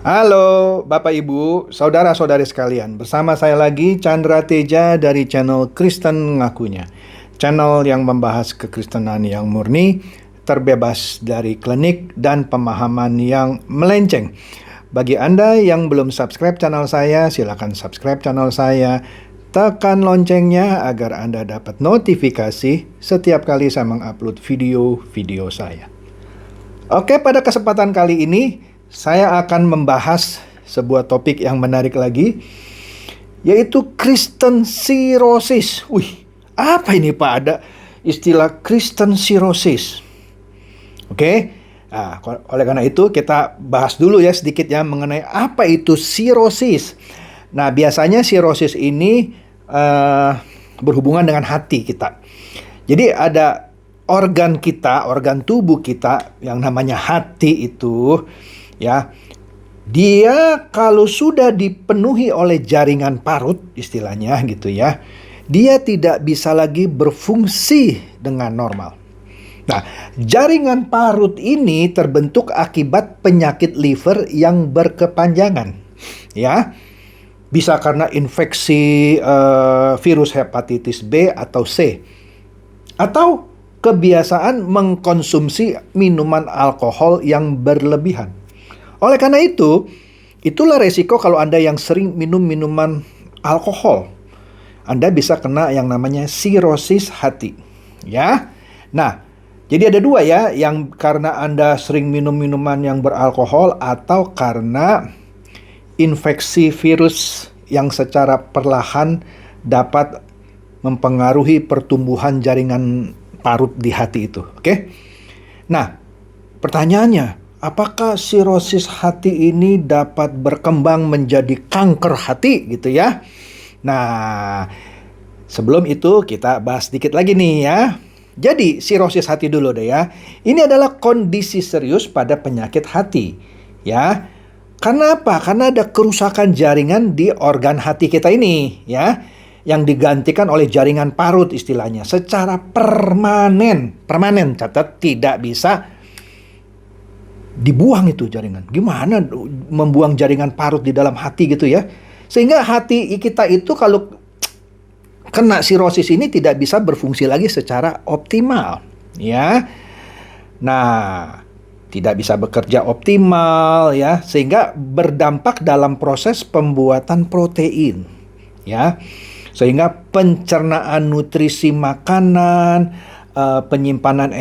Halo Bapak Ibu, saudara-saudari sekalian. Bersama saya lagi Chandra Teja dari channel Kristen Ngakunya. Channel yang membahas kekristenan yang murni, terbebas dari klinik dan pemahaman yang melenceng. Bagi Anda yang belum subscribe channel saya, silakan subscribe channel saya. Tekan loncengnya agar Anda dapat notifikasi setiap kali saya mengupload video-video saya. Oke, pada kesempatan kali ini saya akan membahas sebuah topik yang menarik lagi, yaitu Kristen Cirrhosis. Wih, apa ini Pak? Ada istilah Kristen Cirrhosis. Oke, nah, oleh karena itu kita bahas dulu ya sedikit ya mengenai apa itu cirrhosis. Nah, biasanya cirrhosis ini berhubungan dengan hati kita. Jadi ada organ kita, organ tubuh kita yang namanya hati itu, ya, dia kalau sudah dipenuhi oleh jaringan parut, istilahnya gitu ya, dia tidak bisa lagi berfungsi dengan normal. Nah, jaringan parut ini terbentuk akibat penyakit liver yang berkepanjangan, ya. Bisa karena infeksi virus hepatitis B atau C, atau kebiasaan mengkonsumsi minuman alkohol yang berlebihan. Oleh karena itu, itulah resiko kalau Anda yang sering minum minuman alkohol. Anda bisa kena yang namanya sirosis hati. Ya. Nah, jadi ada dua ya, yang karena Anda sering minum minuman yang beralkohol atau karena infeksi virus yang secara perlahan dapat mempengaruhi pertumbuhan jaringan parut di hati itu. Oke? Nah, pertanyaannya, apakah sirosis hati ini dapat berkembang menjadi kanker hati gitu ya? Nah, sebelum itu kita bahas sedikit lagi nih ya. Jadi sirosis hati dulu deh ya. Ini adalah kondisi serius pada penyakit hati ya. Karena apa? Karena ada kerusakan jaringan di organ hati kita ini ya, yang digantikan oleh jaringan parut istilahnya secara permanen. Permanen, catat, tidak bisa dibuang itu jaringan. Gimana membuang jaringan parut di dalam hati gitu ya? Sehingga hati kita itu kalau kena sirosis ini tidak bisa berfungsi lagi secara optimal, ya. Nah, tidak bisa bekerja optimal ya, sehingga berdampak dalam proses pembuatan protein, ya. Sehingga pencernaan nutrisi makanan, penyimpanan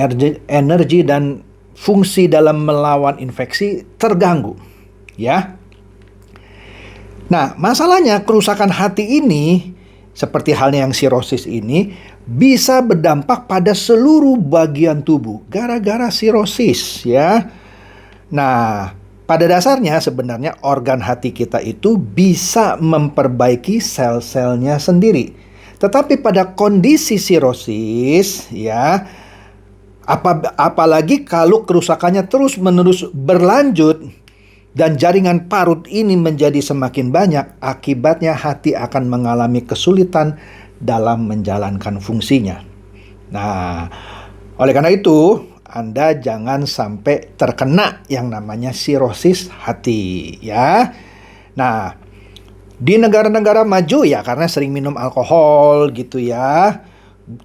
energi dan fungsi dalam melawan infeksi terganggu, ya. Nah, masalahnya kerusakan hati ini, seperti halnya yang sirosis ini, bisa berdampak pada seluruh bagian tubuh gara-gara sirosis, ya. Nah, pada dasarnya sebenarnya organ hati kita itu bisa memperbaiki sel-selnya sendiri. Tetapi pada kondisi sirosis, ya, apalagi kalau kerusakannya terus-menerus berlanjut dan jaringan parut ini menjadi semakin banyak, akibatnya hati akan mengalami kesulitan dalam menjalankan fungsinya. Nah, oleh karena itu, Anda jangan sampai terkena yang namanya sirosis hati, ya. Nah, di negara-negara maju ya karena sering minum alkohol gitu ya,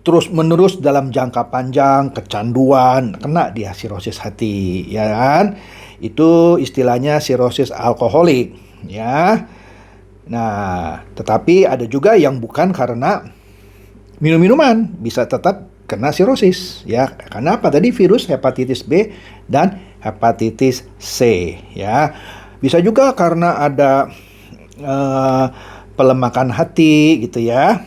terus menerus dalam jangka panjang, kecanduan, kena dia sirosis hati, ya kan? Itu istilahnya sirosis alkoholik, ya. Nah, tetapi ada juga yang bukan karena minum-minuman, bisa tetap kena sirosis, ya. Karena apa? Tadi virus hepatitis B dan hepatitis C, ya. Bisa juga karena ada pelemakan hati gitu ya.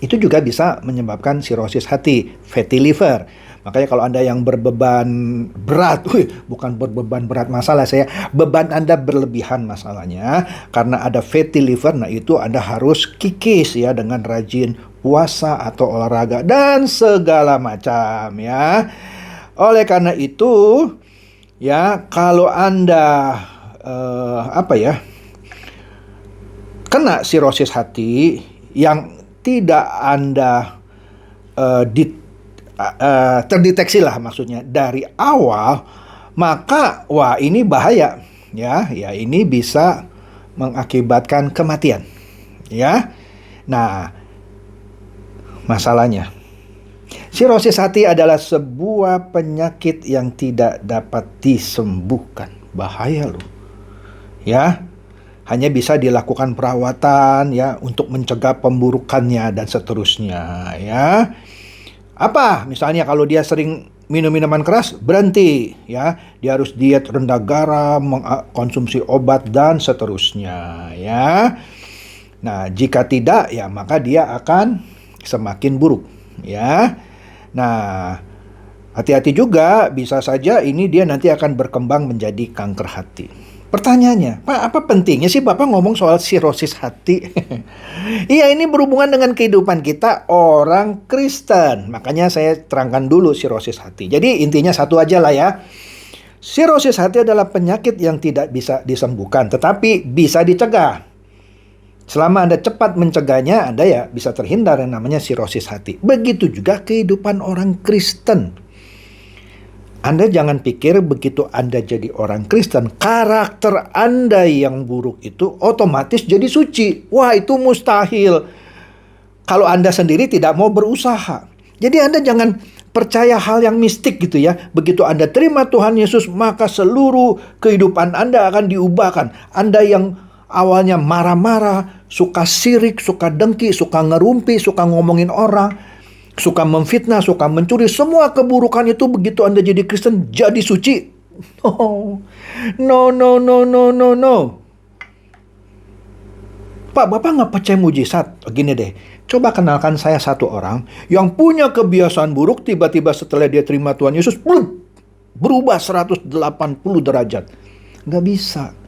Itu juga bisa menyebabkan sirosis hati, fatty liver. Makanya kalau Anda yang berbeban berat, bukan berbeban berat masalah saya, beban Anda berlebihan masalahnya karena ada fatty liver. Nah, itu Anda harus kikis ya dengan rajin puasa atau olahraga dan segala macam ya. Oleh karena itu ya, kalau Anda kena sirosis hati yang tidak Anda terdeteksi lah maksudnya dari awal, maka wah ini bahaya. ya ini bisa mengakibatkan kematian, ya. Nah, masalahnya, sirosis hati adalah sebuah penyakit yang tidak dapat disembuhkan. Bahaya loh. Ya, hanya bisa dilakukan perawatan ya untuk mencegah pemburukannya dan seterusnya, ya. Apa? Misalnya kalau dia sering minum minuman keras, berhenti ya. Dia harus diet rendah garam, mengkonsumsi obat dan seterusnya, ya. Nah, jika tidak ya maka dia akan semakin buruk, ya. Nah, hati-hati juga, bisa saja ini dia nanti akan berkembang menjadi kanker hati. Pertanyaannya, Pak, apa pentingnya sih Bapak ngomong soal sirosis hati? Iya, ini berhubungan dengan kehidupan kita orang Kristen. Makanya saya terangkan dulu sirosis hati. Jadi intinya satu aja lah ya. Sirosis hati adalah penyakit yang tidak bisa disembuhkan, tetapi bisa dicegah. Selama Anda cepat mencegahnya, Anda ya bisa terhindar yang namanya sirosis hati. Begitu juga kehidupan orang Kristen. Anda jangan pikir begitu Anda jadi orang Kristen, karakter Anda yang buruk itu otomatis jadi suci. Wah, itu mustahil. Kalau Anda sendiri tidak mau berusaha. Jadi Anda jangan percaya hal yang mistik gitu ya. Begitu Anda terima Tuhan Yesus, maka seluruh kehidupan Anda akan diubahkan. Anda yang awalnya marah-marah, suka sirik, suka dengki, suka ngerumpi, suka ngomongin orang, suka memfitnah, suka mencuri, semua keburukan itu begitu Anda jadi Kristen jadi suci. No. Pak, Bapak nggak percaya mujizat? Gini deh, coba kenalkan saya satu orang yang punya kebiasaan buruk, tiba-tiba setelah dia terima Tuhan Yesus, berubah 180 derajat. Nggak bisa.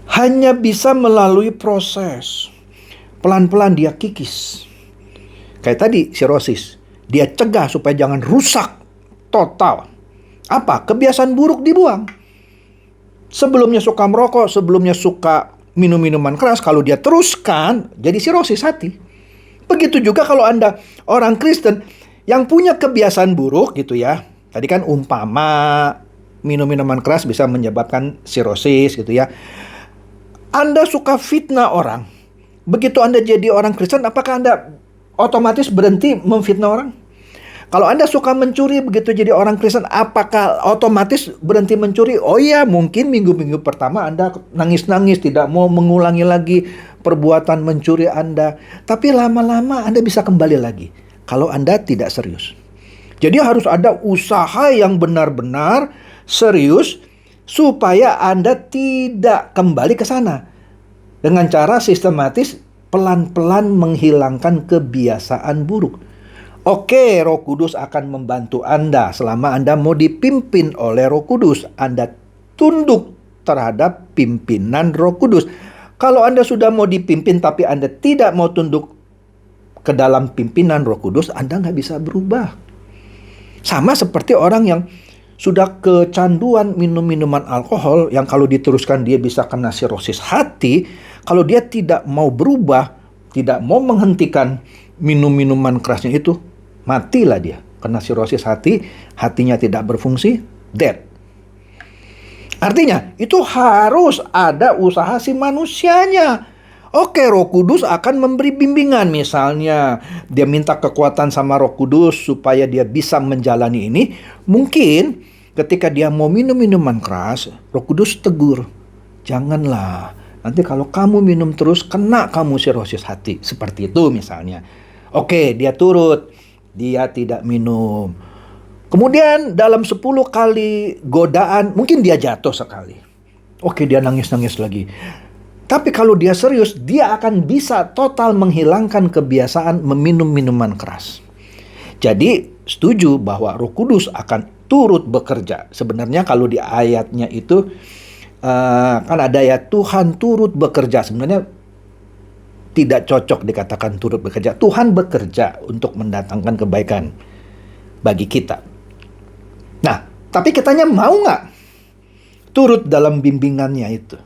Hanya bisa melalui proses. Pelan-pelan dia kikis. Kayak tadi sirosis. Dia cegah supaya jangan rusak total. Apa? Kebiasaan buruk dibuang. Sebelumnya suka merokok, sebelumnya suka minum minuman keras. Kalau dia teruskan, jadi sirosis hati. Begitu juga kalau Anda orang Kristen yang punya kebiasaan buruk gitu ya. Tadi kan umpama minum minuman keras bisa menyebabkan sirosis gitu ya. Anda suka fitnah orang. Begitu Anda jadi orang Kristen, apakah Anda otomatis berhenti memfitnah orang? Kalau Anda suka mencuri, begitu jadi orang Kristen, apakah otomatis berhenti mencuri? Oh iya, mungkin minggu-minggu pertama Anda nangis-nangis, tidak mau mengulangi lagi perbuatan mencuri Anda. Tapi lama-lama Anda bisa kembali lagi, kalau Anda tidak serius. Jadi harus ada usaha yang benar-benar serius, supaya Anda tidak kembali ke sana. Dengan cara sistematis, pelan-pelan menghilangkan kebiasaan buruk. Oke, Roh Kudus akan membantu Anda selama Anda mau dipimpin oleh Roh Kudus. Anda tunduk terhadap pimpinan Roh Kudus. Kalau Anda sudah mau dipimpin tapi Anda tidak mau tunduk ke dalam pimpinan Roh Kudus, Anda nggak bisa berubah. Sama seperti orang yang sudah kecanduan minum minuman alkohol, yang kalau diteruskan dia bisa kena sirosis hati. Kalau dia tidak mau berubah, tidak mau menghentikan minum minuman kerasnya itu, matilah dia. Kena sirosis hati, hatinya tidak berfungsi, dead. Artinya, itu harus ada usaha si manusianya. Oke, Roh Kudus akan memberi bimbingan. Misalnya, dia minta kekuatan sama Roh Kudus supaya dia bisa menjalani ini. Mungkin ketika dia mau minum minuman keras, Roh Kudus tegur. Janganlah, nanti kalau kamu minum terus, kena kamu sirosis hati. Seperti itu misalnya. Oke, dia turut. Dia tidak minum. Kemudian dalam 10 kali godaan, mungkin dia jatuh sekali. Oke, dia nangis-nangis lagi. Tapi kalau dia serius, dia akan bisa total menghilangkan kebiasaan meminum minuman keras. Jadi, setuju bahwa Roh Kudus akan turut bekerja. Sebenarnya kalau di ayatnya itu, kan ada ya, Tuhan turut bekerja. Sebenarnya tidak cocok dikatakan turut bekerja. Tuhan bekerja untuk mendatangkan kebaikan bagi kita. Nah, tapi kitanya mau nggak turut dalam bimbingannya itu?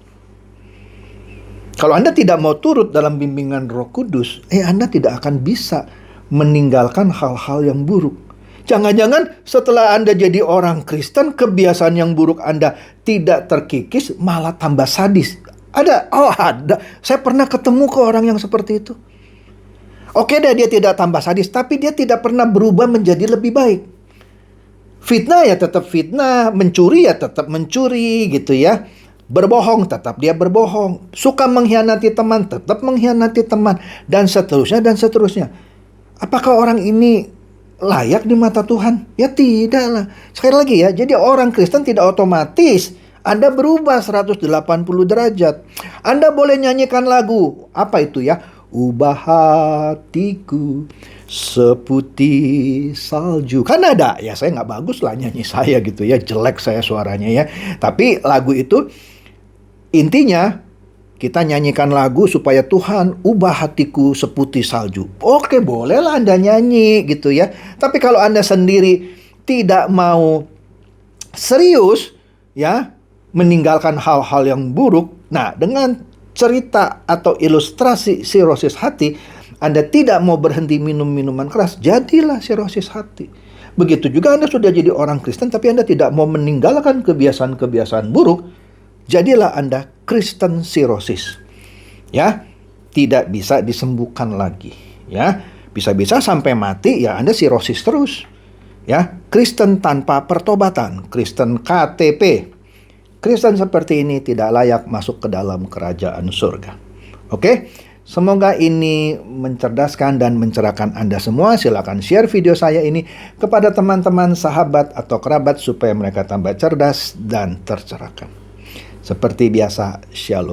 Kalau Anda tidak mau turut dalam bimbingan Roh Kudus, Anda tidak akan bisa meninggalkan hal-hal yang buruk. Jangan-jangan setelah Anda jadi orang Kristen, kebiasaan yang buruk Anda tidak terkikis, malah tambah sadis. Ada, ada. Saya pernah ketemu ke orang yang seperti itu. Oke deh, dia tidak tambah sadis, tapi dia tidak pernah berubah menjadi lebih baik. Fitnah ya tetap fitnah, mencuri ya tetap mencuri gitu ya. Berbohong tetap dia berbohong. Suka mengkhianati teman, tetap mengkhianati teman. Dan seterusnya, dan seterusnya. Apakah orang ini layak di mata Tuhan? Ya tidak lah. Sekali lagi ya, jadi orang Kristen tidak otomatis Anda berubah 180 derajat. Anda boleh nyanyikan lagu. Apa itu ya? Ubah hatiku seputih salju. Kan ada, ya saya nggak bagus lah nyanyi saya gitu ya. Jelek saya suaranya ya. Tapi lagu itu intinya kita nyanyikan lagu supaya Tuhan ubah hatiku seputih salju. Oke, bolehlah Anda nyanyi gitu ya. Tapi kalau Anda sendiri tidak mau serius ya, meninggalkan hal-hal yang buruk. Nah, dengan cerita atau ilustrasi sirosis hati, Anda tidak mau berhenti minum minuman keras, jadilah sirosis hati. Begitu juga Anda sudah jadi orang Kristen, tapi Anda tidak mau meninggalkan kebiasaan-kebiasaan buruk, jadilah Anda Kristen sirosis. Ya, tidak bisa disembuhkan lagi. Ya, bisa-bisa sampai mati, ya Anda sirosis terus. Ya, Kristen tanpa pertobatan, Kristen KTP. Kristen seperti ini tidak layak masuk ke dalam kerajaan surga. Oke, semoga ini mencerdaskan dan mencerahkan Anda semua. Silakan share video saya ini kepada teman-teman, sahabat, atau kerabat supaya mereka tambah cerdas dan tercerahkan. Seperti biasa, Shalom.